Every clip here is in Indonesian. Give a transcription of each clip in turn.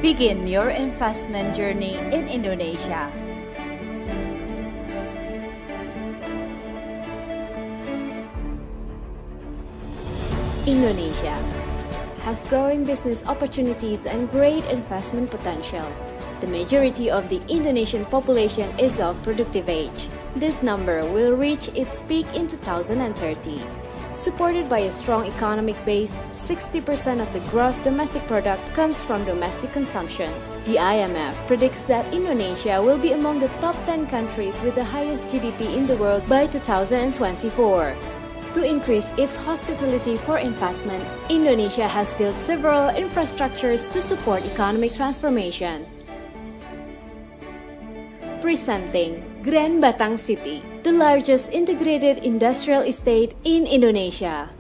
Begin your investment journey in Indonesia. Indonesia has growing business opportunities and great investment potential. The majority of the Indonesian population is of productive age. This number will reach its peak in 2030. Supported by a strong economic base, 60% of the gross domestic product comes from domestic consumption. The IMF predicts that Indonesia will be among the top 10 countries with the highest GDP in the world by 2024. To increase its hospitality for investment, Indonesia has built several infrastructures to support economic transformation. Presenting Grand Batang City, the largest integrated industrial estate in Indonesia.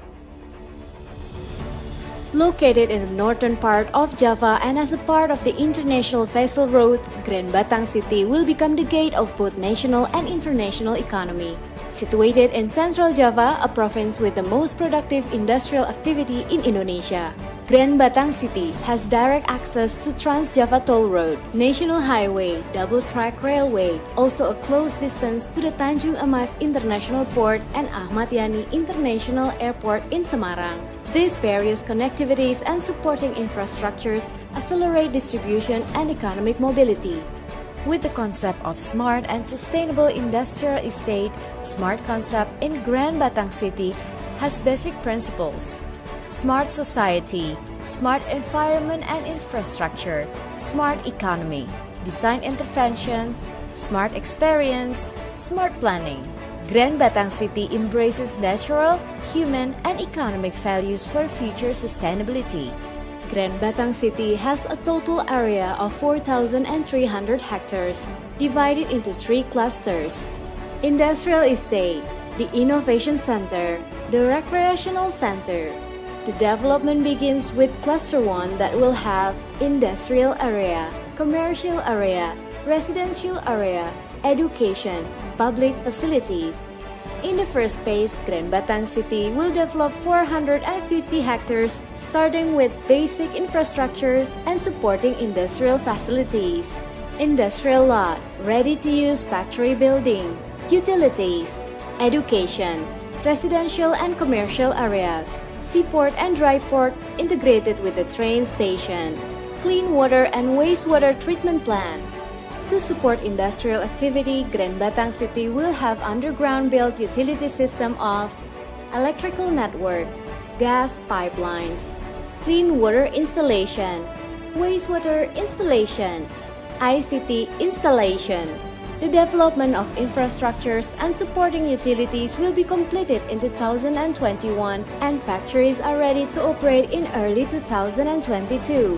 Located in the northern part of Java and as a part of the International Vessel Route, Grand Batang City will become the gate of both national and international economy. Situated in Central Java, a province with the most productive industrial activity in Indonesia, Grand Batang City has direct access to Trans-Java Toll Road, National Highway, double-track railway, also a close distance to the Tanjung Emas International Port and Ahmad Yani International Airport in Semarang. These various connectivities and supporting infrastructures accelerate distribution and economic mobility. With the concept of smart and sustainable industrial estate, Smart Concept in Grand Batang City has basic principles: smart society, smart environment and infrastructure, smart economy, design intervention, smart experience, smart planning. Grand Batang City embraces natural, human, and economic values for future sustainability. Grand Batang City has a total area of 4,300 hectares, divided into 3 clusters: Industrial Estate, the Innovation Center, the Recreational Center. The development begins with Cluster 1 that will have Industrial Area, Commercial Area, Residential Area, Education, Public Facilities. In the first phase, Grand Batang City will develop 450 hectares, starting with basic infrastructures and supporting industrial facilities. Industrial lot, ready-to-use factory building, utilities, education, residential and commercial areas, seaport and dry port integrated with the train station, clean water and wastewater treatment plant. To support industrial activity, Grand Batang City will have underground-built utility system of electrical network, gas pipelines, clean water installation, wastewater installation, ICT installation. The development of infrastructures and supporting utilities will be completed in 2021 and factories are ready to operate in early 2022.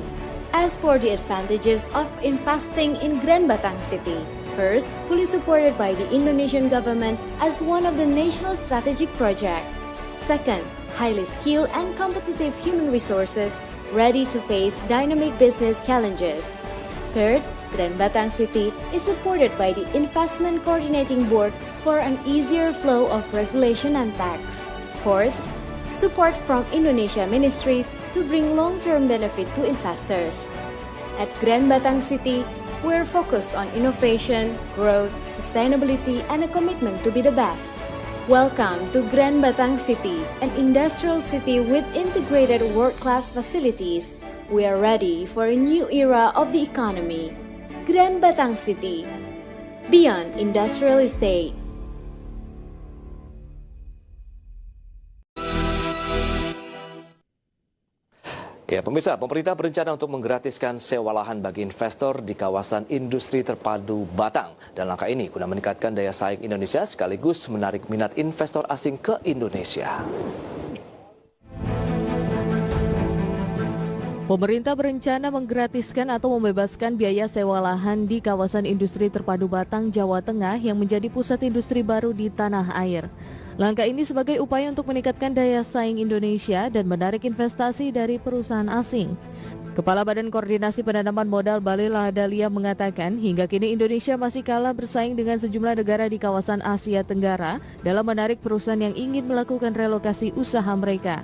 As for the advantages of investing in Grand Batang City, first, fully supported by the Indonesian government as one of the national strategic projects. Second, highly skilled and competitive human resources ready to face dynamic business challenges. Third, Grand Batang City is supported by the Investment Coordinating Board for an easier flow of regulation and tax. Fourth, support from Indonesia ministries to bring long-term benefit to investors. At Grand Batang City, we're focused on innovation, growth, sustainability, and a commitment to be the best. Welcome to Grand Batang City, an industrial city with integrated world-class facilities. We are ready for a new era of the economy. Grand Batang City, beyond industrial estate. Ya, pemirsa, pemerintah berencana untuk menggratiskan sewa lahan bagi investor di kawasan industri terpadu Batang. Dan langkah ini guna meningkatkan daya saing Indonesia sekaligus menarik minat investor asing ke Indonesia. Pemerintah berencana menggratiskan atau membebaskan biaya sewa lahan di kawasan industri terpadu Batang, Jawa Tengah yang menjadi pusat industri baru di tanah air. Langkah ini sebagai upaya untuk meningkatkan daya saing Indonesia dan menarik investasi dari perusahaan asing. Kepala Badan Koordinasi Penanaman Modal Bahlil Lahadalia mengatakan hingga kini Indonesia masih kalah bersaing dengan sejumlah negara di kawasan Asia Tenggara dalam menarik perusahaan yang ingin melakukan relokasi usaha mereka.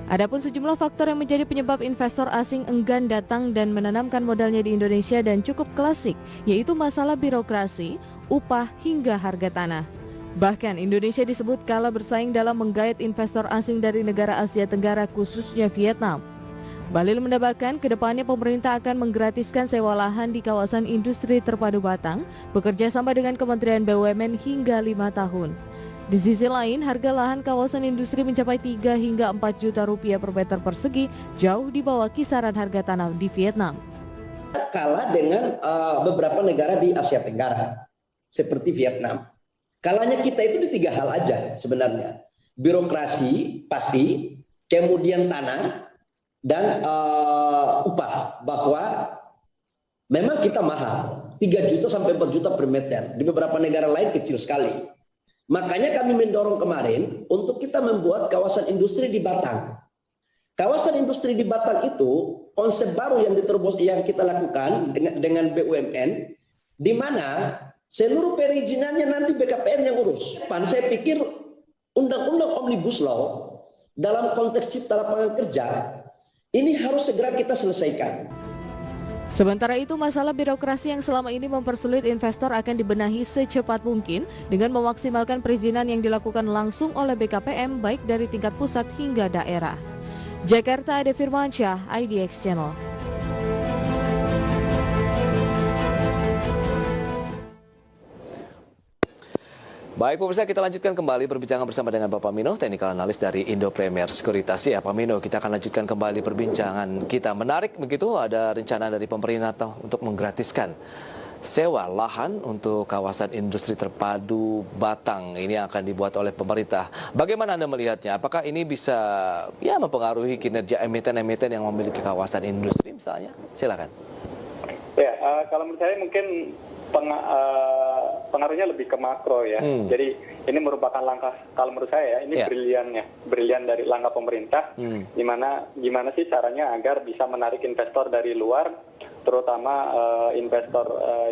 Adapun sejumlah faktor yang menjadi penyebab investor asing enggan datang dan menanamkan modalnya di Indonesia dan cukup klasik, yaitu masalah birokrasi, upah, hingga harga tanah. Bahkan Indonesia disebut kalah bersaing dalam menggait investor asing dari negara Asia Tenggara khususnya Vietnam. Bahlil menambahkan kedepannya pemerintah akan menggratiskan sewa lahan di kawasan industri terpadu Batang, bekerja sama dengan Kementerian BUMN hingga 5 tahun. Di sisi lain, harga lahan kawasan industri mencapai 3 hingga 4 juta rupiah per meter persegi, jauh di bawah kisaran harga tanah di Vietnam. Kalah dengan beberapa negara di Asia Tenggara, seperti Vietnam. Kalahnya kita itu di 3 hal aja sebenarnya. Birokrasi pasti, kemudian tanah, dan upah. Bahwa memang kita mahal, 3 juta sampai 4 juta per meter. Di beberapa negara lain kecil sekali. Makanya kami mendorong kemarin untuk kita membuat kawasan industri di Batang. Kawasan industri di Batang itu konsep baru yang diterobos yang kita lakukan dengan BUMN, di mana seluruh perizinannya nanti BKPM yang urus. Saya pikir undang-undang Omnibus Law dalam konteks cipta lapangan kerja ini harus segera kita selesaikan. Sementara itu, masalah birokrasi yang selama ini mempersulit investor akan dibenahi secepat mungkin dengan memaksimalkan perizinan yang dilakukan langsung oleh BKPM baik dari tingkat pusat hingga daerah. Jakarta, Ade Firmansyah, IDX Channel. Baik pemirsa, kita lanjutkan kembali perbincangan bersama dengan Bapak Mino, teknikal analis dari Indo Premier Sekuritas. Ya Pak Mino, kita akan lanjutkan kembali perbincangan kita. Menarik begitu, ada rencana dari pemerintah untuk menggratiskan sewa lahan untuk kawasan industri terpadu Batang. Ini akan dibuat oleh pemerintah. Bagaimana Anda melihatnya? Apakah ini bisa mempengaruhi kinerja emiten-emiten yang memiliki kawasan industri misalnya? Silakan. Ya, kalau menurut saya mungkin pengaruhnya lebih ke makro ya. Jadi ini merupakan langkah, kalau menurut saya ya, ini brilian dari langkah pemerintah. Gimana sih caranya agar bisa menarik investor dari luar, terutama investor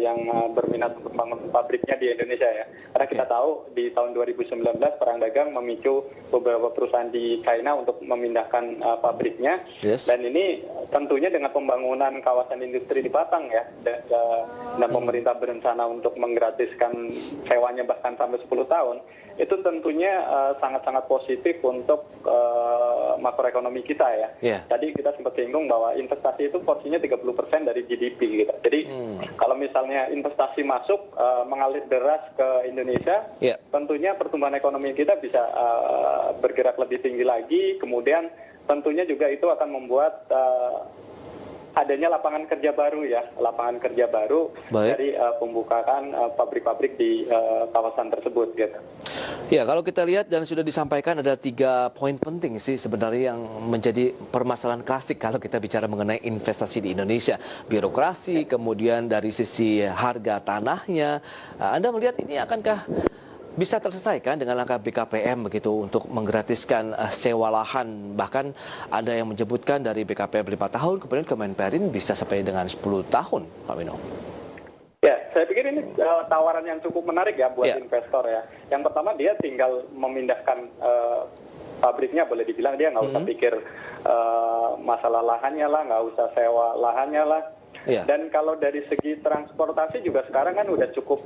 yang berminat untuk membangun pabriknya di Indonesia ya. Karena kita tahu di tahun 2019 perang dagang memicu beberapa perusahaan di China untuk memindahkan pabriknya. Dan ini tentunya dengan pembangunan kawasan industri di Batang ya, dan pemerintah berencana untuk menggratiskan sewanya bahkan sampai 10 tahun, itu tentunya sangat-sangat positif untuk makroekonomi kita ya. Tadi kita sempat singgung bahwa investasi itu porsinya 30% dari GDP gitu. Jadi kalau misalnya investasi masuk mengalir deras ke Indonesia, tentunya pertumbuhan ekonomi kita bisa bergerak lebih tinggi lagi. Kemudian tentunya juga itu akan membuat adanya lapangan kerja baru ya, lapangan kerja baru dari pembukaan pabrik-pabrik di kawasan tersebut gitu. Ya, kalau kita lihat dan sudah disampaikan ada 3 poin penting sih sebenarnya yang menjadi permasalahan klasik kalau kita bicara mengenai investasi di Indonesia. Birokrasi, kemudian dari sisi harga tanahnya. Anda melihat ini akankah bisa terselesaikan dengan langkah BKPM begitu untuk menggratiskan sewa lahan? Bahkan ada yang menyebutkan dari BKPM 5 tahun, kemudian Kemenperin bisa sampai dengan 10 tahun, Pak Mino. Ya, saya pikir ini tawaran yang cukup menarik ya buat investor ya. Yang pertama dia tinggal memindahkan pabriknya, boleh dibilang dia nggak usah pikir masalah lahannya lah, nggak usah sewa lahannya lah. Dan kalau dari segi transportasi juga sekarang kan udah cukup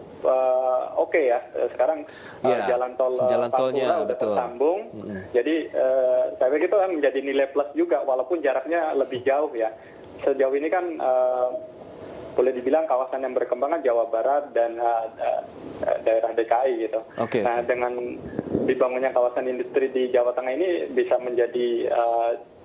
oke ya. Sekarang jalan tol Pantura udah tersambung. Jadi saya pikir itu kan menjadi nilai plus juga walaupun jaraknya lebih jauh ya. Sejauh ini kan boleh dibilang kawasan yang berkembang kan Jawa Barat dan daerah DKI gitu. Nah dengan dibangunnya kawasan industri di Jawa Tengah ini bisa menjadi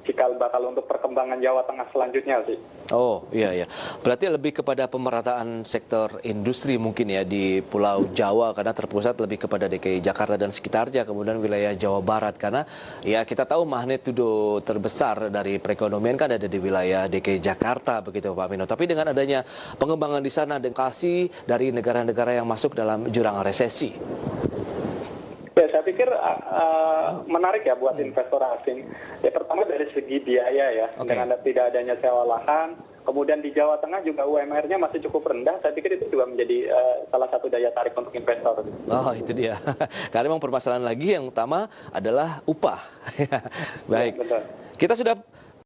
cikal bakal untuk perkembangan Jawa Tengah selanjutnya sih. Oh iya. Berarti lebih kepada pemerataan sektor industri mungkin ya di Pulau Jawa, karena terpusat lebih kepada DKI Jakarta dan sekitarnya, kemudian wilayah Jawa Barat, karena ya kita tahu magnitudo terbesar dari perekonomian kan ada di wilayah DKI Jakarta begitu Pak Mino. Tapi dengan adanya pengembangan di sana dekasi dari negara-negara yang masuk dalam jurang resesi. Ya, saya pikir menarik ya buat investor asing. Ya pertama dari segi biaya ya, dengan tidak adanya sewa lahan. Kemudian di Jawa Tengah juga UMR-nya masih cukup rendah. Saya pikir itu juga menjadi salah satu daya tarik untuk investor. Oh, itu dia. Karena memang permasalahan lagi yang utama adalah upah. Baik. Ya, betul. Kita sudah